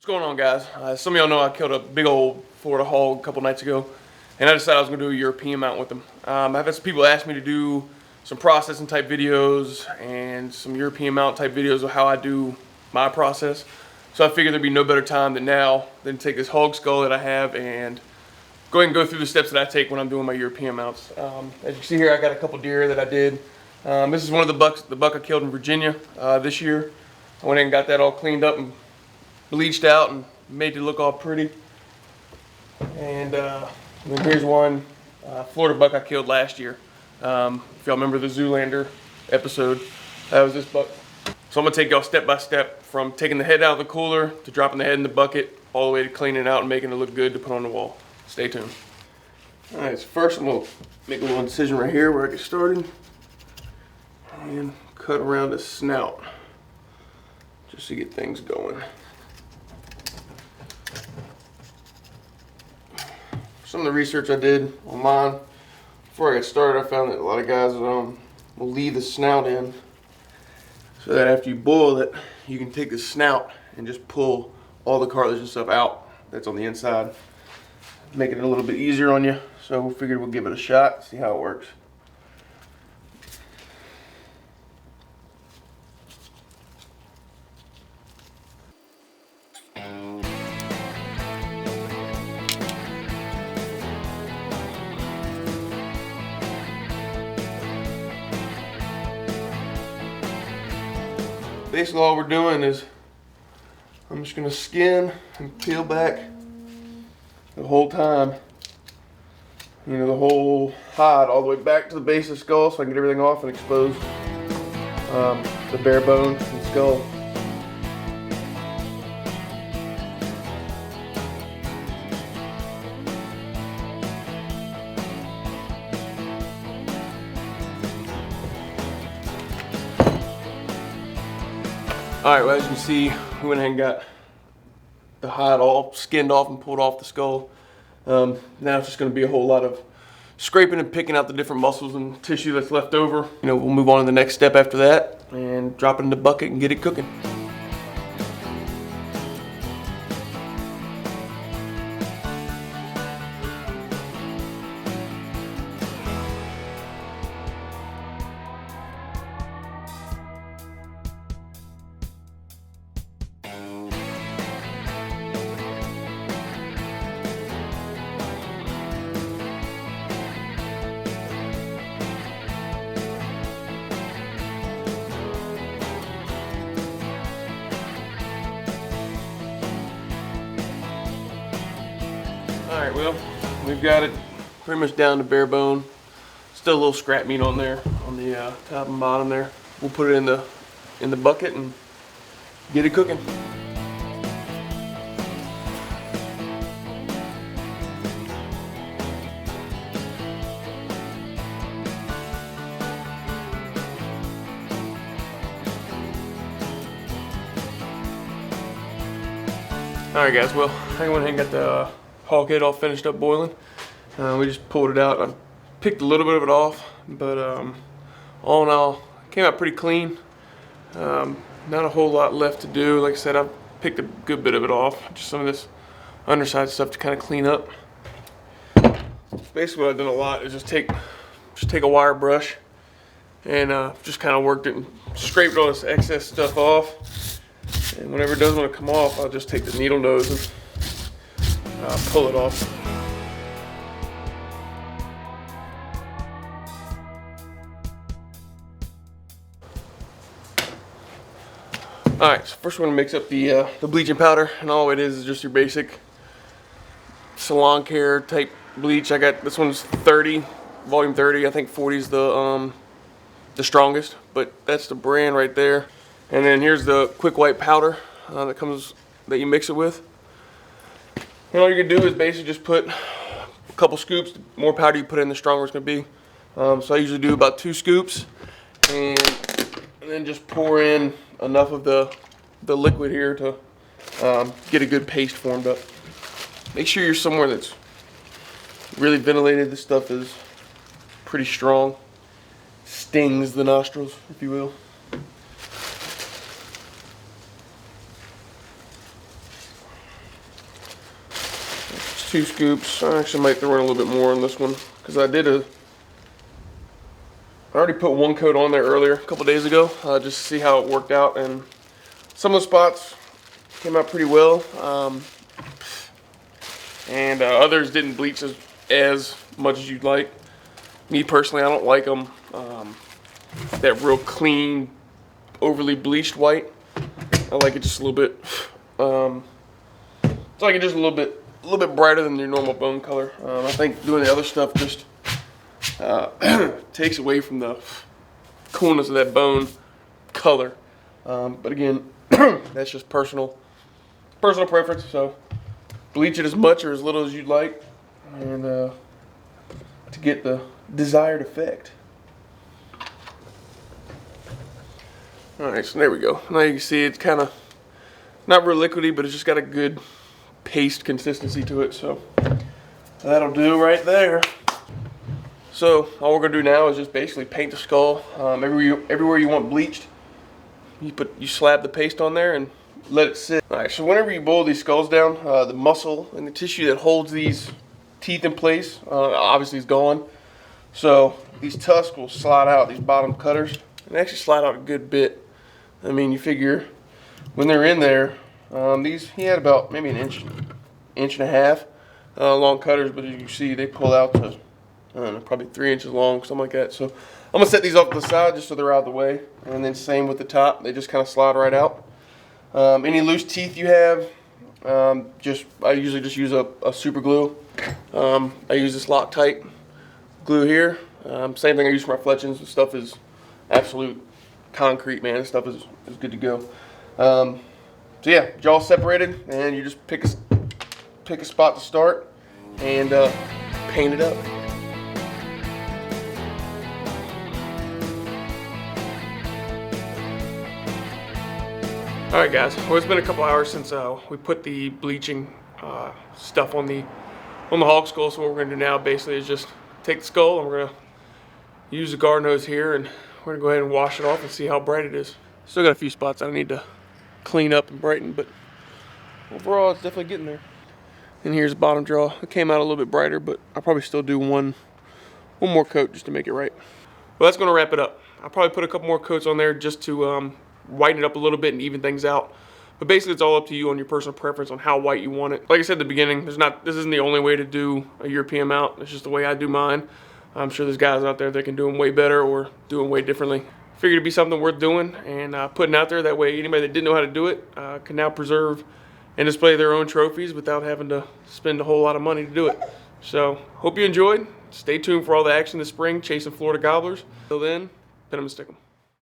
What's going on, guys? Some of y'all know I killed a big old Florida hog a couple nights ago, and I decided I was going to do a European mount with them. I've had some people ask me to do some processing type videos and some European mount type videos of how I do my process. So I figured there'd be no better time than now than to take this hog skull that I have and go ahead and go through the steps that I take when I'm doing my European mounts. As you can see here, I got a couple deer that I did. This is one of the buck I killed in Virginia this year. I went in and got that all cleaned up and bleached out and made it look all pretty. And then here's one Florida buck I killed last year. If y'all remember the Zoolander episode, that was this buck. So I'm gonna take y'all step by step from taking the head out of the cooler to dropping the head in the bucket, all the way to cleaning it out and making it look good to put on the wall. Stay tuned. All right, so first I'm gonna make a little incision right here where I get started and cut around the snout just to get things going. Some of the research I did online before I got started, I found that a lot of guys will leave the snout in so that after you boil it, you can take the snout and just pull all the cartilage and stuff out that's on the inside, making it a little bit easier on you. So we figured we'll give it a shot, see how it works. Basically all we're doing is I'm just gonna skin and peel back the whole time. You know, the whole hide all the way back to the base of the skull so I can get everything off and expose the bare bone and skull. Alright, well, as you can see, we went ahead and got the hide all skinned off and pulled off the skull. Now it's just going to be a whole lot of scraping and picking out the different muscles and tissue that's left over. You know, we'll move on to the next step after that and drop it in the bucket and get it cooking. Alright, well, we've got it pretty much down to bare bone. Still a little scrap meat on there, on the top and bottom there. We'll put it in the bucket and get it cooking. Alright guys, well, I went ahead and got the hog head all finished up boiling. We just pulled it out. I picked a little bit of it off, but all in all, it came out pretty clean. Not a whole lot left to do. Like I said, I picked a good bit of it off. Just some of this underside stuff to kind of clean up. Basically what I've done a lot is just take a wire brush and just kind of worked it and scraped all this excess stuff off. And whenever it does want to come off, I'll just take the needle nose and pull it off. Alright, so first we're going to mix up the bleaching powder, and all it is just your basic salon care type bleach. I got, this one's 30, volume 30, I think 40 is the strongest, but that's the brand right there. And then here's the quick white powder that you mix it with. And all you're gonna do is basically just put a couple scoops. The more powder you put in, the stronger it's gonna be. So I usually do about 2 scoops, and then just pour in enough of the liquid here to get a good paste formed up. Make sure you're somewhere that's really ventilated. This stuff is pretty strong. Stings the nostrils, if you will. 2 scoops. I actually might throw in a little bit more on this one because I already put 1 coat on there earlier, a couple days ago, just to see how it worked out, and some of the spots came out pretty well, and others didn't bleach as much as you'd like. Me personally, I don't like them that real clean, overly bleached white. I like it just a little bit. It's like it just a little bit brighter than your normal bone color. I think doing the other stuff just takes away from the coolness of that bone color. But again, that's just personal preference. So bleach it as much or as little as you'd like, and to get the desired effect. Alright, so there we go. Now you can see it's kind of not real liquidy, but it's just got a good paste consistency to it. So that'll do right there. So all we're gonna do now is just basically paint the skull. Everywhere you want bleached, you slab the paste on there and let it sit. All right. So whenever you boil these skulls down, the muscle and the tissue that holds these teeth in place obviously is gone. So these tusks will slide out, these bottom cutters, and actually slide out a good bit. I mean, you figure when they're in there, he had about maybe an inch and a half long cutters, but as you see, they pull out to, I don't know, probably 3 inches long, something like that. So I'm gonna set these off to the side just so they're out of the way, and then same with the top. They just kind of slide right out. Any loose teeth you have, I usually just use a super glue. I use this Loctite glue here. Same thing I use for my fletchings. This stuff is absolute concrete, man. This stuff is good to go. So yeah, jaw separated, and you just pick a spot to start and paint it up. Alright guys, well, it's been a couple hours since we put the bleaching stuff on the hog skull, so what we're going to do now basically is just take the skull and we're going to use the garden hose here, and we're going to go ahead and wash it off and see how bright it is. Still got a few spots I need to clean up and brighten, but overall it's definitely getting there. And here's the bottom jaw. It came out a little bit brighter, but I'll probably still do one more coat just to make it right. Well, that's going to wrap it up. I'll probably put a couple more coats on there just to whiten it up a little bit and even things out. But basically it's all up to you on your personal preference on how white you want it. Like I said at the beginning, this isn't the only way to do a European mount. It's just the way I do mine. I'm sure there's guys out there that can do them way better or do them way differently. Figured it'd be something worth doing and putting out there. That way anybody that didn't know how to do it can now preserve and display their own trophies without having to spend a whole lot of money to do it. So hope you enjoyed. Stay tuned for all the action this spring chasing Florida gobblers. Till then, pin 'em and stick 'em.